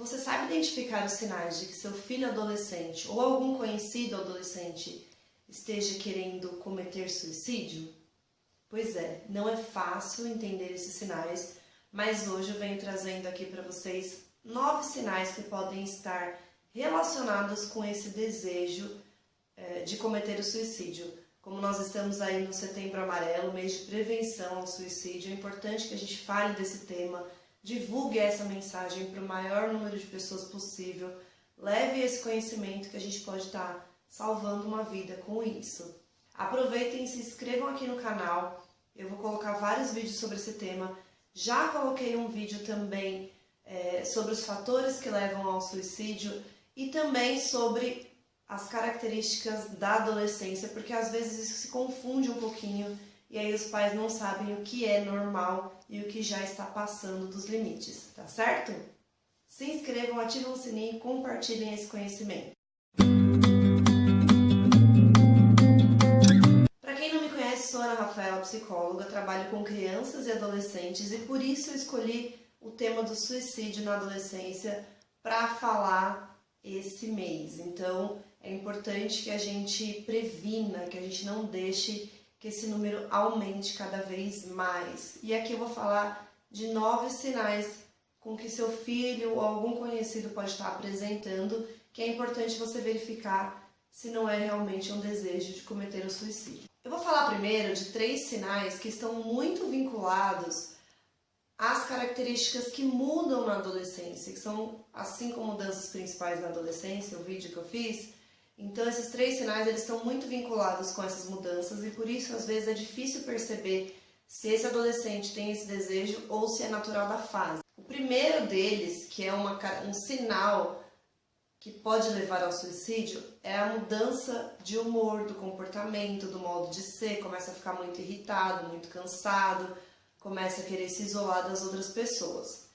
Você sabe identificar os sinais de que seu filho adolescente ou algum conhecido adolescente esteja querendo cometer suicídio? Pois é, não é fácil entender esses sinais, mas hoje eu venho trazendo aqui para vocês 9 sinais que podem estar relacionados com esse desejo de cometer o suicídio. Como nós estamos aí no Setembro Amarelo, mês de prevenção ao suicídio, é importante que a gente fale desse tema, divulgue essa mensagem para o maior número de pessoas possível, leve esse conhecimento que a gente pode estar salvando uma vida com isso. Aproveitem e se inscrevam aqui no canal, eu vou colocar vários vídeos sobre esse tema. Já coloquei um vídeo também sobre os fatores que levam ao suicídio e também sobre as características da adolescência, porque às vezes isso se confunde um pouquinho e aí os pais não sabem o que é normal e o que já está passando dos limites, tá certo? Se inscrevam, ativem o sininho e compartilhem esse conhecimento. Para quem não me conhece, sou Ana Rafaela, psicóloga, trabalho com crianças e adolescentes e por isso eu escolhi o tema do suicídio na adolescência para falar esse mês. Então, é importante que a gente previna, que a gente não deixe que esse número aumente cada vez mais. E aqui eu vou falar de 9 sinais com que seu filho ou algum conhecido pode estar apresentando, que é importante você verificar se não é realmente um desejo de cometer o suicídio. Eu vou falar primeiro de 3 sinais que estão muito vinculados às características que mudam na adolescência, que são as 5 mudanças principais na adolescência, o vídeo que eu fiz. Então esses 3 sinais eles estão muito vinculados com essas mudanças e por isso às vezes é difícil perceber se esse adolescente tem esse desejo ou se é natural da fase. O primeiro deles, que é um sinal que pode levar ao suicídio, é a mudança de humor, do comportamento, do modo de ser, começa a ficar muito irritado, muito cansado, começa a querer se isolar das outras pessoas.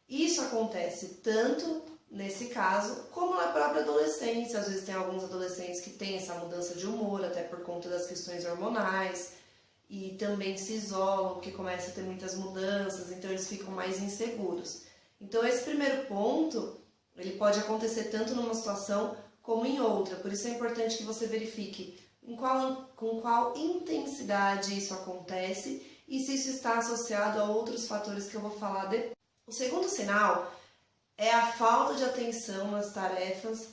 Isso acontece tanto nesse caso, como na própria adolescência. Às vezes tem alguns adolescentes que têm essa mudança de humor, até por conta das questões hormonais, e também se isolam, porque começa a ter muitas mudanças, então eles ficam mais inseguros. Então esse primeiro ponto, ele pode acontecer tanto numa situação como em outra, por isso é importante que você verifique com qual intensidade isso acontece e se isso está associado a outros fatores que eu vou falar depois. O segundo sinal é a falta de atenção nas tarefas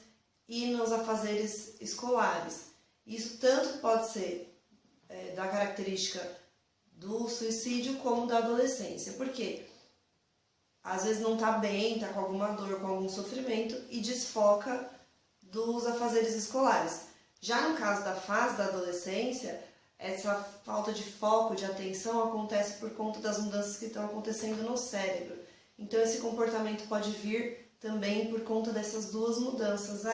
e nos afazeres escolares. Isso tanto pode ser da característica do suicídio como da adolescência. Por quê? Às vezes não está bem, está com alguma dor, com algum sofrimento e desfoca dos afazeres escolares. Já no caso da fase da adolescência, essa falta de foco, de atenção acontece por conta das mudanças que estão acontecendo no cérebro. Então esse comportamento pode vir também por conta dessas 2 mudanças.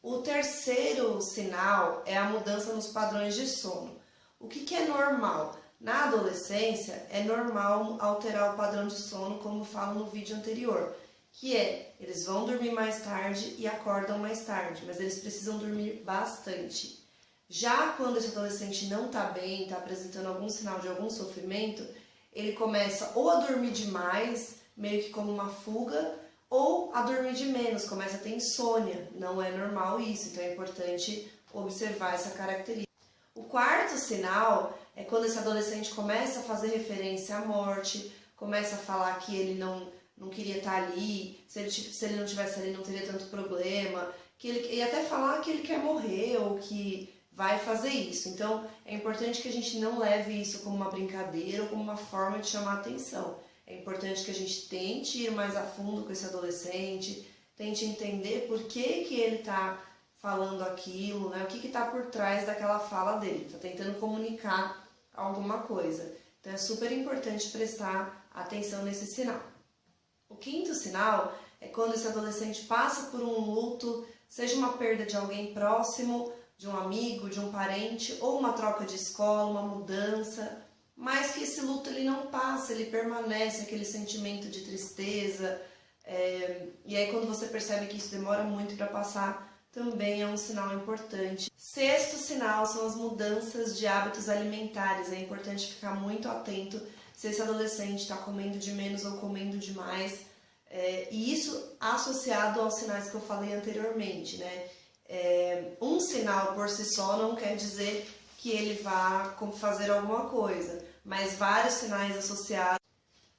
O terceiro sinal é a mudança nos padrões de sono. O que é normal? Na adolescência é normal alterar o padrão de sono, como falo no vídeo anterior, que é, eles vão dormir mais tarde e acordam mais tarde, mas eles precisam dormir bastante. Já quando esse adolescente não está bem, está apresentando algum sinal de algum sofrimento, ele começa ou a dormir demais, meio que como uma fuga, ou a dormir de menos, começa a ter insônia. Não é normal isso, então é importante observar essa característica. O quarto sinal é quando esse adolescente começa a fazer referência à morte, começa a falar que ele não queria estar ali, se ele não estivesse ali não teria tanto problema, e até falar que ele quer morrer ou que vai fazer isso. Então é importante que a gente não leve isso como uma brincadeira ou como uma forma de chamar atenção. É importante que a gente tente ir mais a fundo com esse adolescente, tente entender por que ele está falando aquilo, né? O que está por trás daquela fala dele. Está tentando comunicar alguma coisa. Então é super importante prestar atenção nesse sinal. O quinto sinal é quando esse adolescente passa por um luto, seja uma perda de alguém próximo, de um amigo, de um parente, ou uma troca de escola, uma mudança, mas que esse luto ele não passa, ele permanece, aquele sentimento de tristeza, e aí quando você percebe que isso demora muito para passar, também é um sinal importante. Sexto sinal são as mudanças de hábitos alimentares, é importante ficar muito atento se esse adolescente está comendo de menos ou comendo demais, E isso associado aos sinais que eu falei anteriormente, né? Um sinal por si só não quer dizer que ele vá fazer alguma coisa, mas vários sinais associados.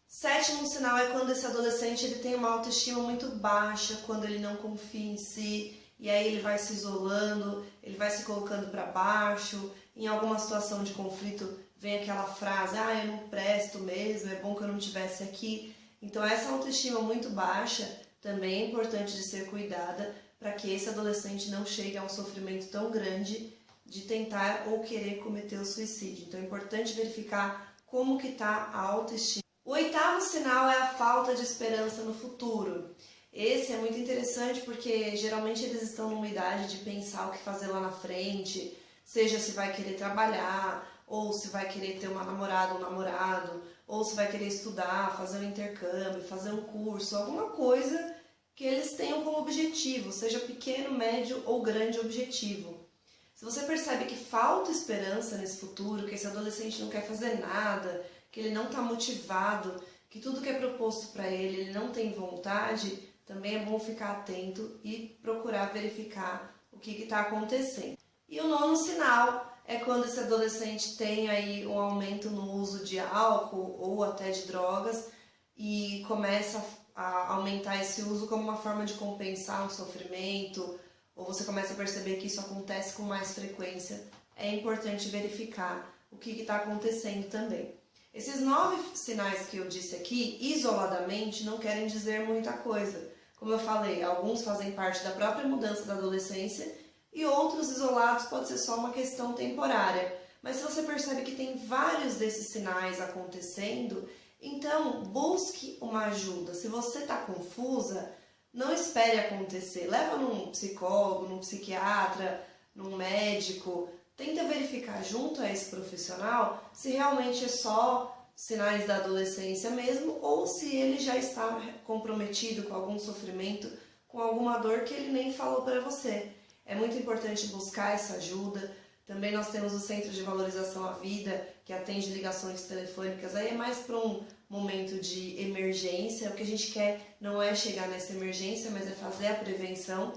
Sétimo sinal é quando esse adolescente ele tem uma autoestima muito baixa, quando ele não confia em si, e aí ele vai se isolando, ele vai se colocando para baixo. Em alguma situação de conflito vem aquela frase, eu não presto mesmo, é bom que eu não estivesse aqui. Então essa autoestima muito baixa também é importante de ser cuidada para que esse adolescente não chegue a um sofrimento tão grande de tentar ou querer cometer o suicídio. Então é importante verificar como que está a autoestima. O oitavo sinal é a falta de esperança no futuro. Esse é muito interessante porque geralmente eles estão numa idade de pensar o que fazer lá na frente, seja se vai querer trabalhar, ou se vai querer ter uma namorada ou um namorado, ou se vai querer estudar, fazer um intercâmbio, fazer um curso, alguma coisa que eles tenham como objetivo, seja pequeno, médio ou grande objetivo. Se você percebe que falta esperança nesse futuro, que esse adolescente não quer fazer nada, que ele não está motivado, que tudo que é proposto para ele não tem vontade, também é bom ficar atento e procurar verificar o que está acontecendo. E o nono sinal é quando esse adolescente tem aí um aumento no uso de álcool ou até de drogas e começa a aumentar esse uso como uma forma de compensar um sofrimento, ou você começa a perceber que isso acontece com mais frequência. É importante verificar o que está acontecendo também. Esses 9 sinais que eu disse aqui, isoladamente, não querem dizer muita coisa. Como eu falei, alguns fazem parte da própria mudança da adolescência e outros isolados pode ser só uma questão temporária. Mas se você percebe que tem vários desses sinais acontecendo, então busque uma ajuda. Se você está confusa, não espere acontecer. Leva num psicólogo, num psiquiatra, num médico. Tenta verificar junto a esse profissional se realmente é só sinais da adolescência mesmo ou se ele já está comprometido com algum sofrimento, com alguma dor que ele nem falou para você. É muito importante buscar essa ajuda. Também nós temos o Centro de Valorização à Vida, que atende ligações telefônicas. Aí é mais para um momento de emergência. O que a gente quer não é chegar nessa emergência, mas é fazer a prevenção.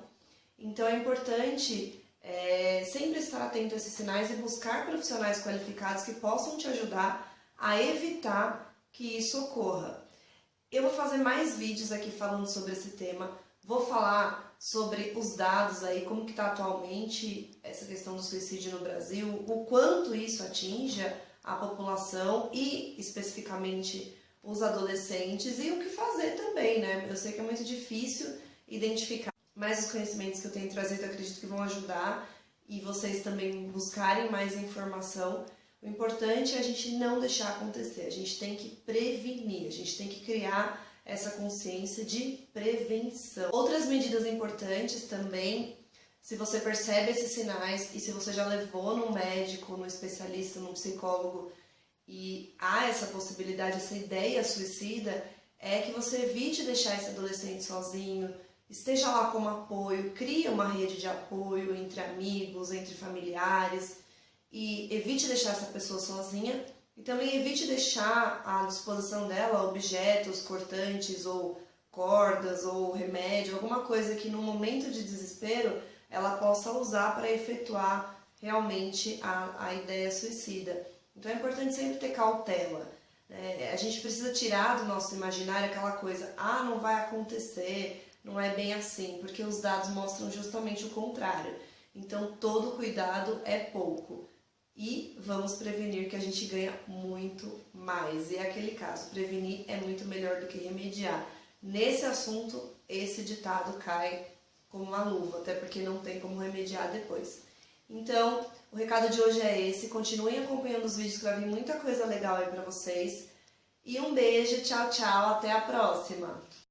Então é importante sempre estar atento a esses sinais e buscar profissionais qualificados que possam te ajudar a evitar que isso ocorra. Eu vou fazer mais vídeos aqui falando sobre esse tema. Vou falar sobre os dados aí, como que está atualmente essa questão do suicídio no Brasil, o quanto isso atinge a população e especificamente os adolescentes e o que fazer também, né? Eu sei que é muito difícil identificar, mas os conhecimentos que eu tenho trazido eu acredito que vão ajudar e vocês também buscarem mais informação. O importante é a gente não deixar acontecer, a gente tem que prevenir, a gente tem que criar essa consciência de prevenção. Outras medidas importantes também, se você percebe esses sinais e se você já levou num médico, num especialista, num psicólogo e há essa possibilidade, essa ideia suicida, é que você evite deixar esse adolescente sozinho, esteja lá como apoio, crie uma rede de apoio entre amigos, entre familiares e evite deixar essa pessoa sozinha. E também evite deixar à disposição dela objetos cortantes ou cordas ou remédio, alguma coisa que no momento de desespero ela possa usar para efetuar realmente a ideia suicida. Então é importante sempre ter cautela. A gente precisa tirar do nosso imaginário aquela coisa, não vai acontecer, não é bem assim, porque os dados mostram justamente o contrário. Então todo cuidado é pouco. E vamos prevenir que a gente ganha muito mais. E é aquele caso, prevenir é muito melhor do que remediar. Nesse assunto, esse ditado cai como uma luva, até porque não tem como remediar depois. Então, o recado de hoje é esse. Continuem acompanhando os vídeos que vai vir muita coisa legal aí pra vocês. E um beijo, tchau, tchau, até a próxima!